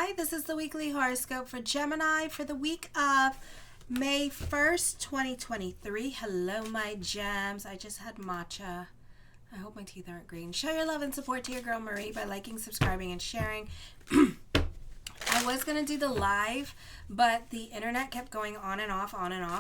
Hi, this is the weekly horoscope for Gemini for the week of May 1st, 2023. Hello, my gems. I just had matcha. I hope my teeth aren't green. Show your love and support to your girl Marie by liking, subscribing, and sharing. I was going to do the live, but the internet kept going on and off,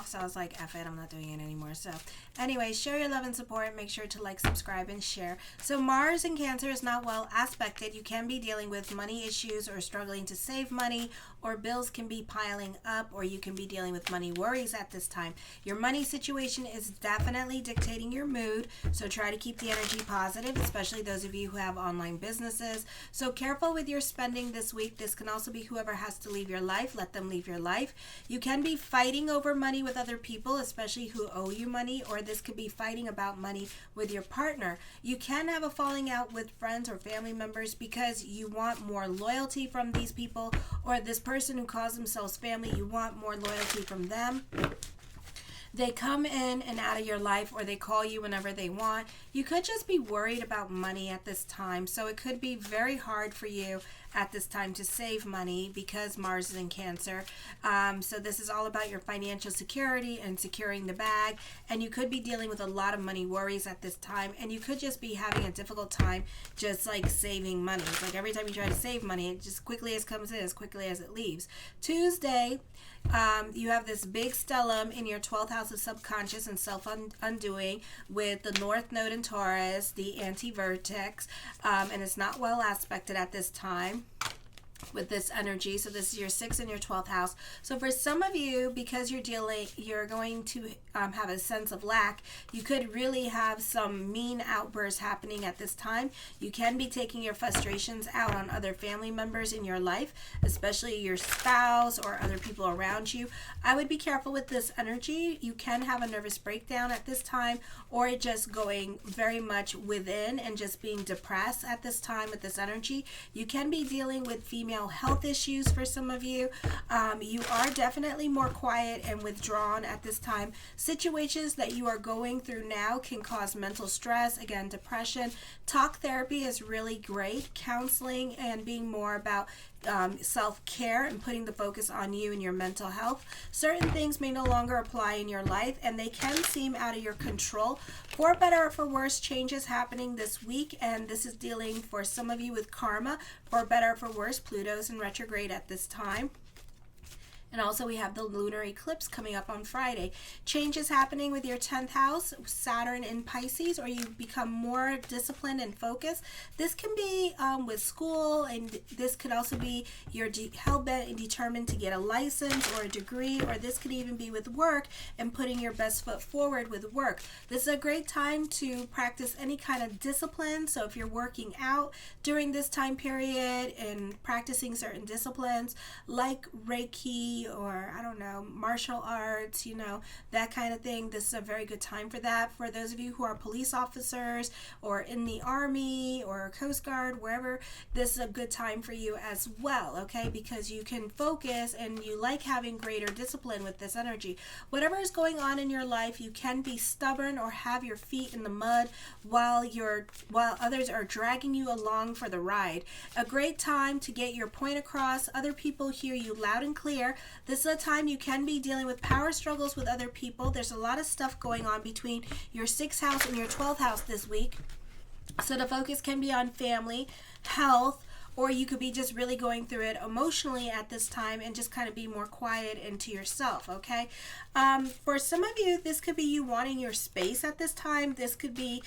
so I was like, F it, I'm not doing it anymore. So anyway, show your love and support. Make sure to like, subscribe, and share. So Mars in Cancer is not well aspected. You can be dealing with money issues or struggling to save money, or bills can be piling up, or you can be dealing with money worries at this time. Your money situation is definitely dictating your mood, so try to keep the energy positive, especially those of you who have online businesses. So careful with your spending this week. This can also be whoever has to leave your life. Let them leave your life. You can be fighting over money with other people, especially who owe you money, or this could be fighting about money with your partner. You can have a falling out with friends or family members because you want more loyalty from these people, or this person who calls themselves family, you want more loyalty from them. They come in and out of your life, or they call you whenever they want. You could just be worried about money at this time. So it could be very hard for you at this time to save money because Mars is in Cancer. So this is all about your financial security and securing the bag. And you could be dealing with a lot of money worries at this time. And you could just be having a difficult time just like saving money. It's like every time you try to save money, it just quickly as comes in, as quickly as it leaves. Tuesday, you have this big stellium in your 12th house of subconscious and self-undoing with the North Node in Taurus, the anti-vertex, and it's not well aspected at this time with this energy. So this is your 6th and your 12th house. So for some of you, because you're going to have a sense of lack, you could really have some mean outbursts happening at this time. You can be taking your frustrations out on other family members in your life, especially your spouse or other people around you. I would be careful with this energy. You can have a nervous breakdown at this time, or just going very much within and just being depressed at this time with this energy. You can be dealing with female health issues for some of you. You are definitely more quiet and withdrawn at this time. Situations that you are going through now can cause mental stress, again, depression. Talk therapy is really great. Counseling and being more about self-care and putting the focus on you and your mental health. Certain things may no longer apply in your life, and they can seem out of your control. For better or for worse, changes happening this week, and this is dealing for some of you with karma. For better or for worse, Pluto's in retrograde at this time. And also we have the lunar eclipse coming up on Friday. Changes happening with your 10th house, Saturn in Pisces, or you become more disciplined and focused. This can be with school, and this could also be you're hell-bent and determined to get a license or a degree, or this could even be with work and putting your best foot forward with work. This is a great time to practice any kind of discipline. So if you're working out during this time period and practicing certain disciplines like Reiki, or I don't know, martial arts, that kind of thing, this is a very good time for that. For those of you who are police officers or in the Army or Coast Guard, wherever, this is a good time for you as well, okay? Because you can focus and you like having greater discipline with this energy. Whatever is going on in your life, you can be stubborn or have your feet in the mud while others are dragging you along for the ride. A great time to get your point across. Other people hear you loud and clear. This is a time you can be dealing with power struggles with other people. There's a lot of stuff going on between your 6th house and your 12th house this week. So the focus can be on family, health, or you could be just really going through it emotionally at this time and just kind of be more quiet and to yourself, okay? For some of you, this could be you wanting your space at this time. This could be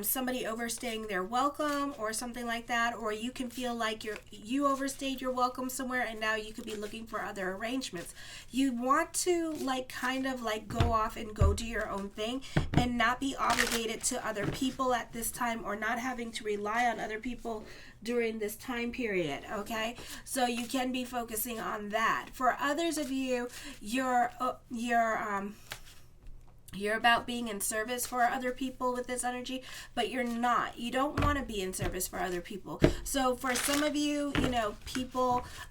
somebody overstaying their welcome or something like that, or you can feel like you overstayed your welcome somewhere and now you could be looking for other arrangements. You want to kind of go off and go do your own thing and not be obligated to other people at this time, or not having to rely on other people during this time period, okay? So you can be focusing on that. For others of you, you're about being in service for other people with this energy, but you're not. You don't want to be in service for other people. So for some of you,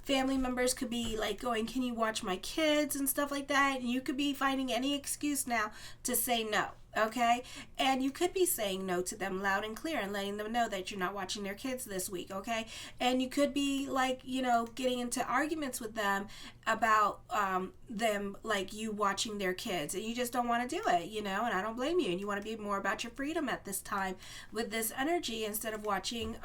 family members could be going, can you watch my kids and stuff like that? And you could be finding any excuse now to say no. Okay, and you could be saying no to them loud and clear and letting them know that you're not watching their kids this week. Okay, and you could be like, getting into arguments with them about them, like you watching their kids, and you just don't want to do it, and I don't blame you, and you want to be more about your freedom at this time with this energy instead of watching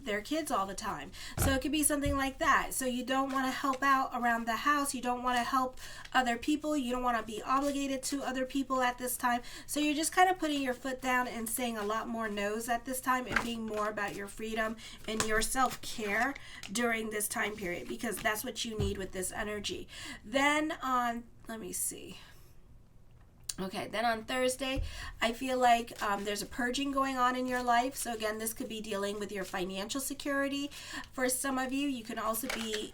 their kids all the time. So it could be something like that. So you don't want to help out around the house, you don't want to help other people, you don't want to be obligated to other people at this time. So you're just kind of putting your foot down and saying a lot more no's at this time and being more about your freedom and your self-care during this time period, because that's what you need with this energy. Then on, let me see. Okay, then on Thursday, I feel like there's a purging going on in your life. So again, this could be dealing with your financial security. For some of you, you can also be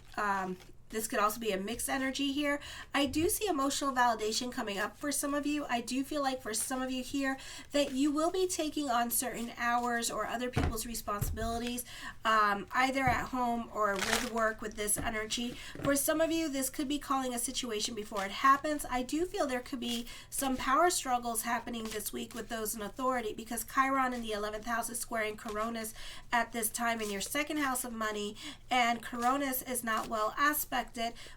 this could also be a mixed energy here. I do see emotional validation coming up for some of you. I do feel like for some of you here that you will be taking on certain hours or other people's responsibilities, either at home or with work with this energy. For some of you, this could be calling a situation before it happens. I do feel there could be some power struggles happening this week with those in authority, because Chiron in the 11th house is squaring Coronis at this time in your second house of money, and Coronis is not well aspected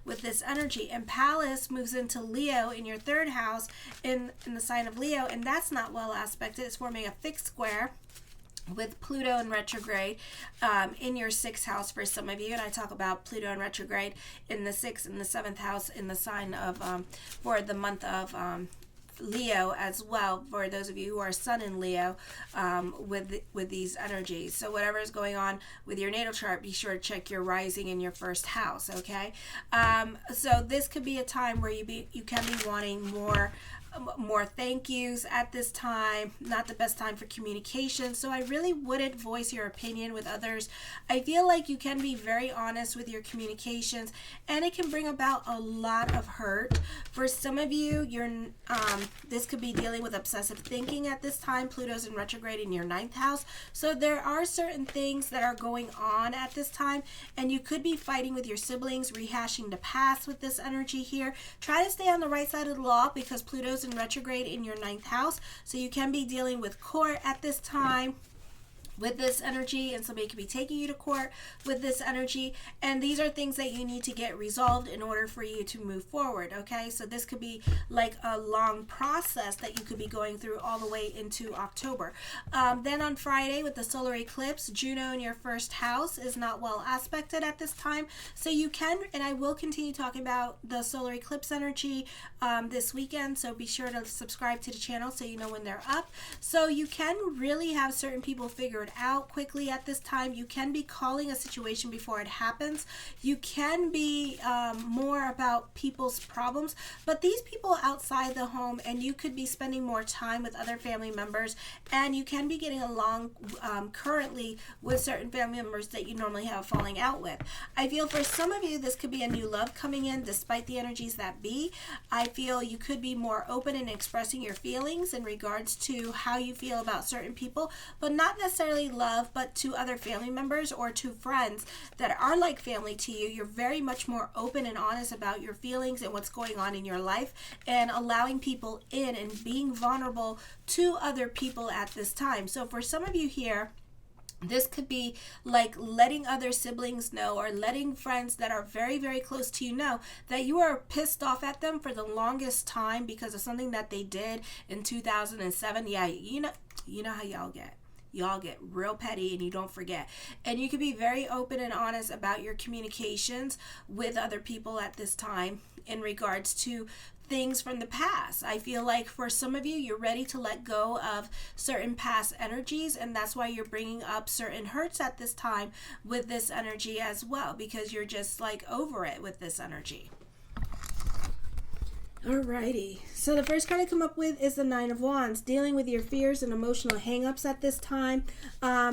with this energy, and Pallas moves into Leo in your third house in the sign of Leo, and that's not well aspected. It's forming a fixed square with Pluto in retrograde in your sixth house for some of you, and I talk about Pluto in retrograde in the sixth and the seventh house in the sign of for the month of Leo as well, for those of you who are Sun in Leo with these energies. So whatever is going on with your natal chart, be sure to check your rising in your first house. Okay, so this could be a time where you can be wanting more thank yous at this time. Not the best time for communication, so I really wouldn't voice your opinion with others. I feel like you can be very honest with your communications, and it can bring about a lot of hurt. For some of you, this could be dealing with obsessive thinking at this time. Pluto's in retrograde in your ninth house, so there are certain things that are going on at this time, and you could be fighting with your siblings, rehashing the past with this energy here. Try to stay on the right side of the law, because Pluto's in retrograde in your ninth house, so you can be dealing with court at this time with this energy, and somebody could be taking you to court with this energy, and these are things that you need to get resolved in order for you to move forward. Okay, so this could be like a long process that you could be going through all the way into October. Then on Friday with the solar eclipse, Juno in your first house is not well aspected at this time, so you can, and I will continue talking about the solar eclipse energy this weekend, so be sure to subscribe to the channel so you know when they're up. So you can really have certain people figure it out quickly at this time. You can be calling a situation before it happens. You can be more about people's problems, but these people outside the home, and you could be spending more time with other family members, and you can be getting along currently with certain family members that you normally have a falling out with. I feel for some of you, this could be a new love coming in despite the energies that be. I feel you could be more open in expressing your feelings in regards to how you feel about certain people, but not necessarily love, but to other family members or to friends that are like family to you. You're very much more open and honest about your feelings and what's going on in your life, and allowing people in and being vulnerable to other people at this time. So for some of you here, this could be like letting other siblings know, or letting friends that are very, very close to you know that you are pissed off at them for the longest time because of something that they did in 2007. Yeah, you know how y'all get. Y'all get real petty and you don't forget. And you can be very open and honest about your communications with other people at this time in regards to things from the past. I feel like for some of you, you're ready to let go of certain past energies, and that's why you're bringing up certain hurts at this time with this energy as well, because you're just like over it with this energy. Alrighty, so the first card I come up with is the Nine of Wands, dealing with your fears and emotional hang-ups at this time.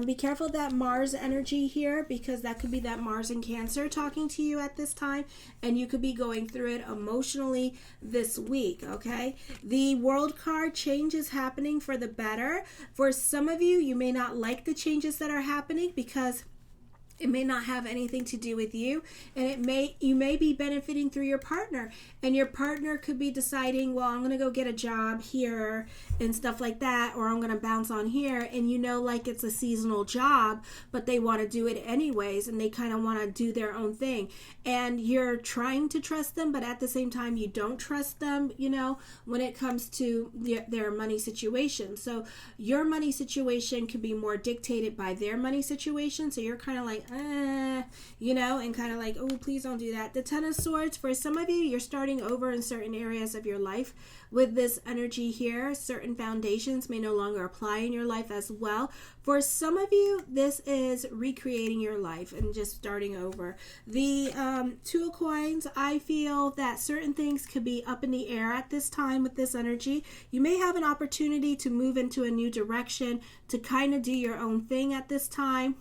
Be careful of that Mars energy here, because that could be that Mars in Cancer talking to you at this time, and you could be going through it emotionally this week, okay? The World card, change is happening for the better. For some of you, you may not like the changes that are happening because It may not have anything to do with you, and you may be benefiting through your partner, and your partner could be deciding, well, I'm going to go get a job here and stuff like that, or I'm going to bounce on here, and like it's a seasonal job, but they want to do it anyways, and they kind of want to do their own thing, and you're trying to trust them, but at the same time you don't trust them, when it comes to their money situation. So your money situation could be more dictated by their money situation, so you're kind of like, and kind of like, oh, please don't do that. The Ten of Swords, for some of you, you're starting over in certain areas of your life with this energy here. Certain foundations may no longer apply in your life as well. For some of you, this is recreating your life and just starting over. The Two of Coins, I feel that certain things could be up in the air at this time with this energy. You may have an opportunity to move into a new direction, to kind of do your own thing at this time.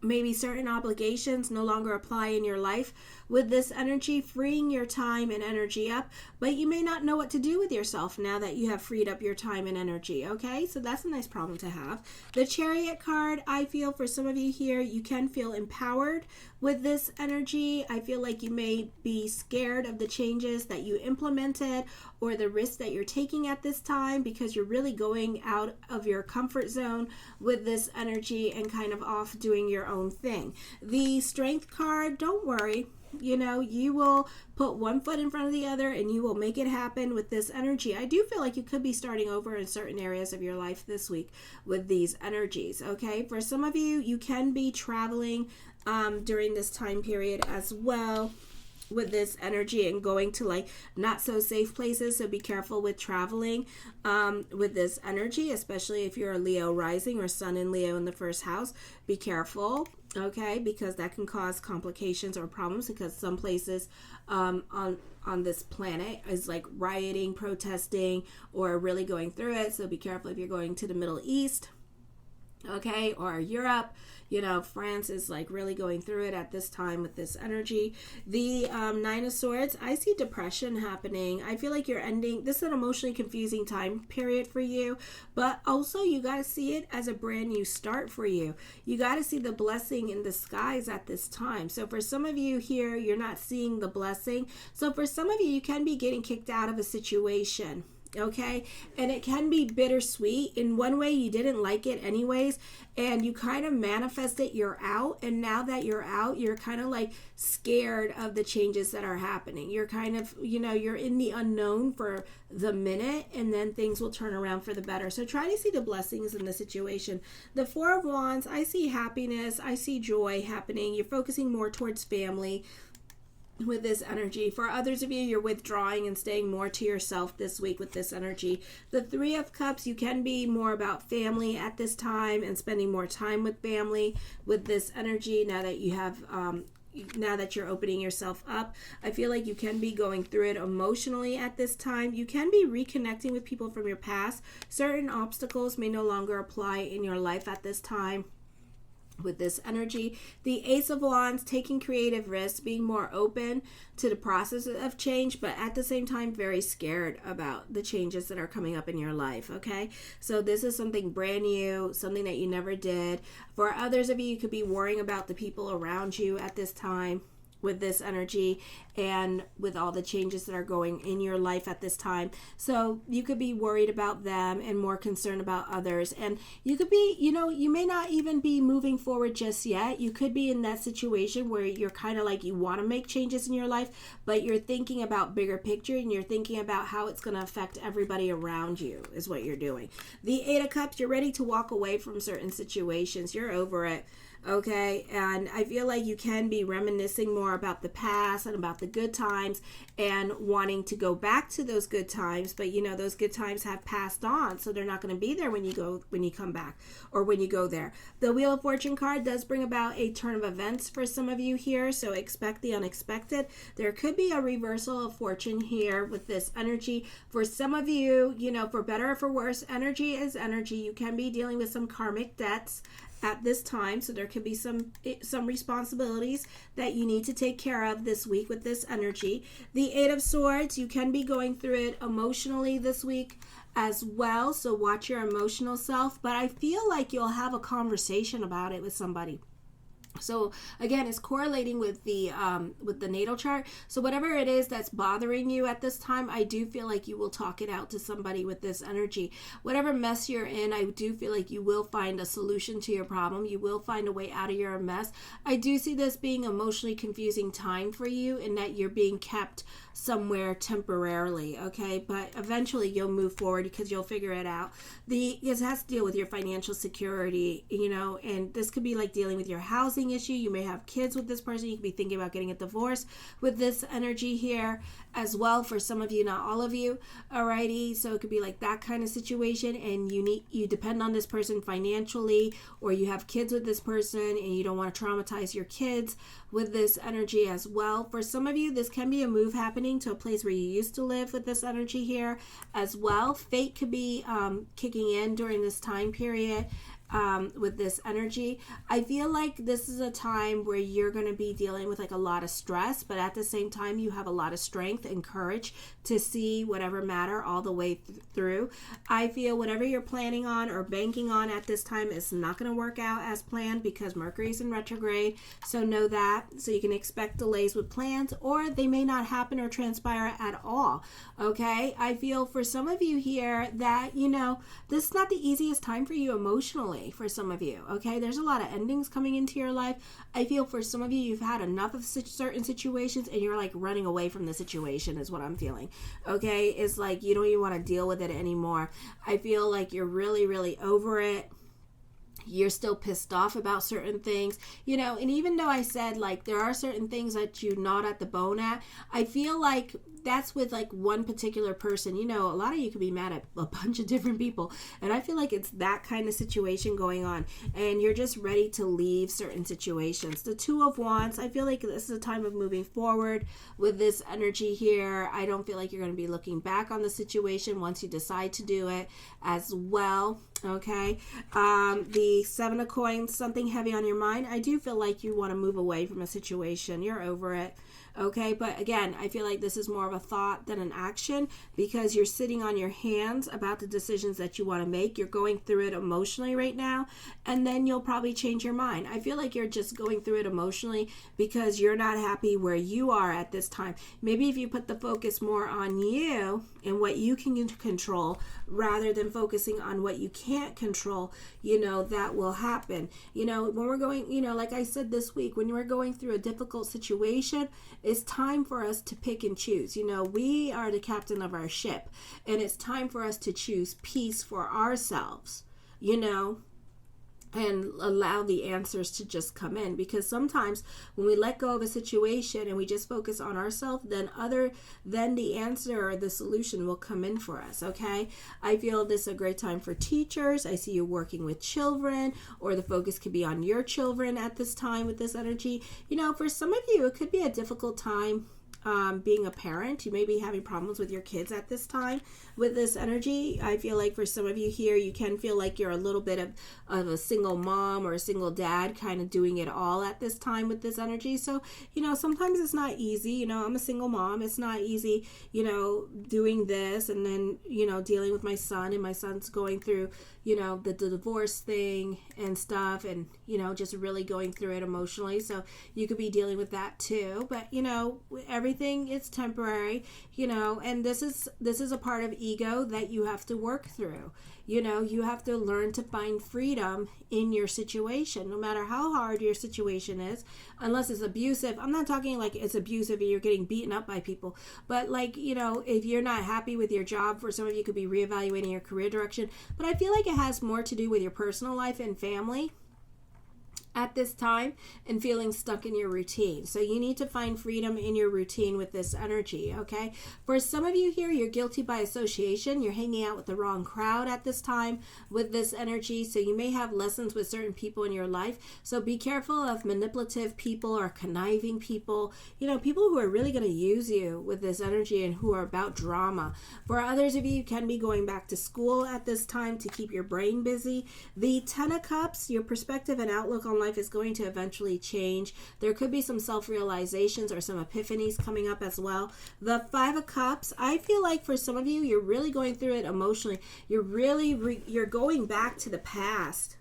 Maybe certain obligations no longer apply in your life with this energy, freeing your time and energy up, but you may not know what to do with yourself now that you have freed up your time and energy, okay? So that's a nice problem to have. The Chariot card, I feel for some of you here, you can feel empowered with this energy. I feel like you may be scared of the changes that you implemented or the risks that you're taking at this time, because you're really going out of your comfort zone with this energy and kind of off doing your own thing. The Strength card, don't worry. You will put one foot in front of the other and you will make it happen with this energy. I do feel like you could be starting over in certain areas of your life this week with these energies, okay? For some of you, you can be traveling during this time period as well with this energy and going to like not so safe places, so be careful with traveling with this energy, especially if you're a Leo rising or Sun in Leo in the first house. Be careful, okay, because that can cause complications or problems, because some places on this planet is like rioting, protesting, or really going through it. So be careful if you're going to the Middle East, okay, or Europe. France is like really going through it at this time with this energy. The Nine of Swords, I see depression happening. I feel like you're ending, this is an emotionally confusing time period for you, but also you got to see it as a brand new start for you. You got to see the blessing in disguise at this time. So for some of you here, you're not seeing the blessing. So for some of you, you can be getting kicked out of a situation. Okay, and it can be bittersweet. In one way, you didn't like it anyways, and you kind of manifested you're out, and now that you're out, you're kind of like scared of the changes that are happening. You're kind of, you're in the unknown for the minute, and then things will turn around for the better. So try to see the blessings in the situation. The Four of Wands, I see happiness, I see joy happening. You're focusing more towards family with this energy. For others of you, you're withdrawing and staying more to yourself this week with this energy. The Three of Cups, you can be more about family at this time and spending more time with family with this energy now that you have now that you're opening yourself up. I feel like you can be going through it emotionally at this time. You can be reconnecting with people from your past. Certain obstacles may no longer apply in your life at this time with this energy. The Ace of Wands, taking creative risks, being more open to the process of change, but at the same time very scared about the changes that are coming up in your life, okay? So this is something brand new, something that you never did. For others of you, you could be worrying about the people around you at this time with this energy and with all the changes that are going in your life at this time. So you could be worried about them and more concerned about others. And you could be, you may not even be moving forward just yet. You could be in that situation where you're kind of like, you want to make changes in your life, but you're thinking about bigger picture and you're thinking about how it's going to affect everybody around you is what you're doing. The Eight of Cups, you're ready to walk away from certain situations. You're over it. Okay, and I feel like you can be reminiscing more about the past and about the good times and wanting to go back to those good times, but those good times have passed on, so they're not going to be there when you come back or when you go there. The Wheel of Fortune card does bring about a turn of events for some of you here, so expect the unexpected. There could be a reversal of fortune here with this energy. For some of you, for better or for worse, energy is energy. You can be dealing with some karmic debts at this time, so there could be some responsibilities that you need to take care of this week with this energy. The Eight of Swords, you can be going through it emotionally this week as well, so watch your emotional self, but I feel like you'll have a conversation about it with somebody. So again, it's correlating with the natal chart. So whatever it is that's bothering you at this time, I do feel like you will talk it out to somebody with this energy. Whatever mess you're in, I do feel like you will find a solution to your problem. You will find a way out of your mess. I do see this being emotionally confusing time for you, in that you're being kept somewhere temporarily, okay? But eventually you'll move forward because you'll figure it out. It has to deal with your financial security, and this could be like dealing with your housing issue. You may have kids with this person. You could be thinking about getting a divorce with this energy here as well, for some of you, not all of you. Alrighty, so it could be like that kind of situation, and you depend on this person financially, or you have kids with this person and you don't want to traumatize your kids with this energy as well. For some of you, this can be a move happening to a place where you used to live with this energy here as well. Fate could be kicking in during this time period. With this energy, I feel like this is a time where you're going to be dealing with like a lot of stress, but at the same time you have a lot of strength and courage to see whatever matter all the way through. I feel whatever you're planning on or banking on at this time is not going to work out as planned, because Mercury's in retrograde. So know that. So you can expect delays with plans, or they may not happen or transpire at all. Okay, I feel for some of you here that this is not the easiest time for you emotionally. For some of you, okay, there's a lot of endings coming into your life. I feel for some of you, you've had enough of certain situations and you're like running away from the situation, is what I'm feeling. Okay, it's like you don't even want to deal with it anymore. I feel like you're really, really over it. You're still pissed off about certain things, and even though I said like there are certain things that you gnawed at the bone at, I feel like that's with like one particular person. A lot of you could be mad at a bunch of different people, and I feel like it's that kind of situation going on, and you're just ready to leave certain situations. The Two of Wands, I feel like this is a time of moving forward with this energy here. I don't feel like you're going to be looking back on the situation once you decide to do it as well. Okay, the Seven of Coins, something heavy on your mind. I do feel like you want to move away from a situation. You're over it. Okay, but again, I feel like this is more of a thought than an action, because you're sitting on your hands about the decisions that you want to make. You're going through it emotionally right now, and then you'll probably change your mind. I feel like you're just going through it emotionally because you're not happy where you are at this time. Maybe if you put the focus more on you and what you can control rather than focusing on what you can't control, that will happen. When we're going, like I said this week, when we're going through a difficult situation, it's time for us to pick and choose. We are the captain of our ship, and it's time for us to choose peace for ourselves, and allow the answers to just come in. Because sometimes when we let go of a situation and we just focus on ourselves, then the answer or the solution will come in for us. Okay, I feel this is a great time for teachers. I see you working with children, or the focus could be on your children at this time with this energy. For some of you, it could be a difficult time being a parent. You may be having problems with your kids at this time with this energy. I feel like for some of you here, you can feel like you're a little bit of a single mom or a single dad, kind of doing it all at this time with this energy. So, sometimes it's not easy. I'm a single mom. It's not easy, doing this and then, dealing with my son, and my son's going through, the divorce thing and stuff, and, just really going through it emotionally. So you could be dealing with that too. But, everything is temporary, and this is a part of ego that you have to work through. You have to learn to find freedom in your situation, no matter how hard your situation is, unless it's abusive. I'm not talking like it's abusive and you're getting beaten up by people, but like, if you're not happy with your job, for some of you could be reevaluating your career direction. But I feel like it has more to do with your personal life and family at this time, and feeling stuck in your routine. So you need to find freedom in your routine with this energy, okay? For some of you here, you're guilty by association. You're hanging out with the wrong crowd at this time with this energy. So you may have lessons with certain people in your life. So be careful of manipulative people or conniving people, people who are really going to use you with this energy and who are about drama. For others of you, you can be going back to school at this time to keep your brain busy. The Ten of Cups, your perspective and outlook on life is going to eventually change. There could be some self-realizations or some epiphanies coming up as well. The Five of Cups, I feel like for some of you, you're really going through it emotionally. You're going back to the past.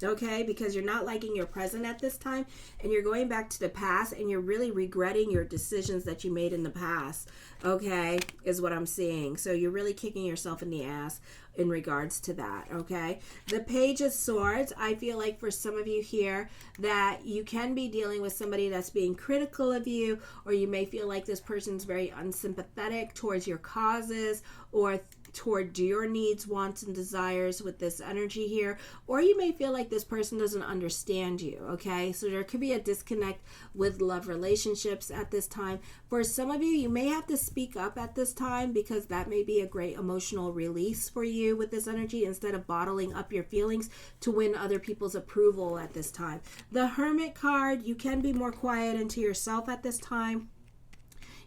okay? Because you're not liking your present at this time, and you're going back to the past, and you're really regretting your decisions that you made in the past, okay, is what I'm seeing. So you're really kicking yourself in the ass in regards to that, okay? The Page of Swords, I feel like for some of you here that you can be dealing with somebody that's being critical of you, or you may feel like this person's very unsympathetic towards your causes or toward your needs, wants, and desires with this energy here, or you may feel like this person doesn't understand you, okay? So there could be a disconnect with love relationships at this time. For some of you, you may have to speak up at this time because that may be a great emotional release for you with this energy instead of bottling up your feelings to win other people's approval at this time. The Hermit card, you can be more quiet into yourself at this time.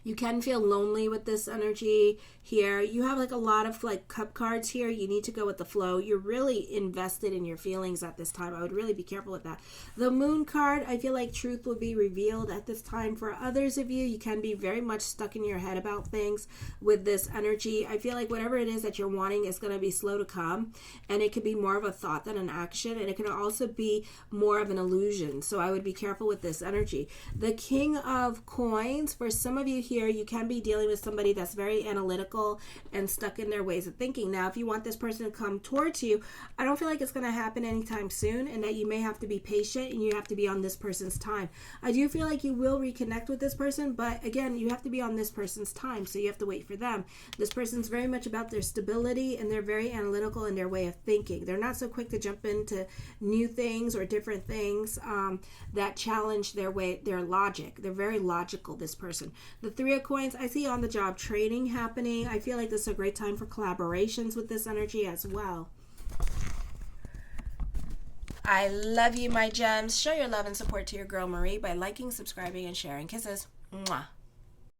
You can feel lonely with this energy here. You have like a lot of like cup cards here. You need to go with the flow. You're really invested in your feelings at this time. I would really be careful with that. The Moon card, I feel like truth will be revealed at this time. For others of you, you can be very much stuck in your head about things with this energy. I feel like whatever it is that you're wanting is going to be slow to come, and it could be more of a thought than an action, and it can also be more of an illusion. So I would be careful with this energy. The King of Coins, for some of you here, you can be dealing with somebody that's very analytical and stuck in their ways of thinking. Now, if you want this person to come towards you, I don't feel like it's going to happen anytime soon, and that you may have to be patient and you have to be on this person's time. I do feel like you will reconnect with this person, but again, you have to be on this person's time, so you have to wait for them. This person's very much about their stability, and they're very analytical in their way of thinking. They're not so quick to jump into new things or different things that challenge their logic. They're very logical, this person. The Three of Coins, I see on the job training happening. I feel like this is a great time for collaborations with this energy as well. I love you, my gems. Show your love and support to your girl Marie by liking, subscribing, and sharing. Kisses. Mwah.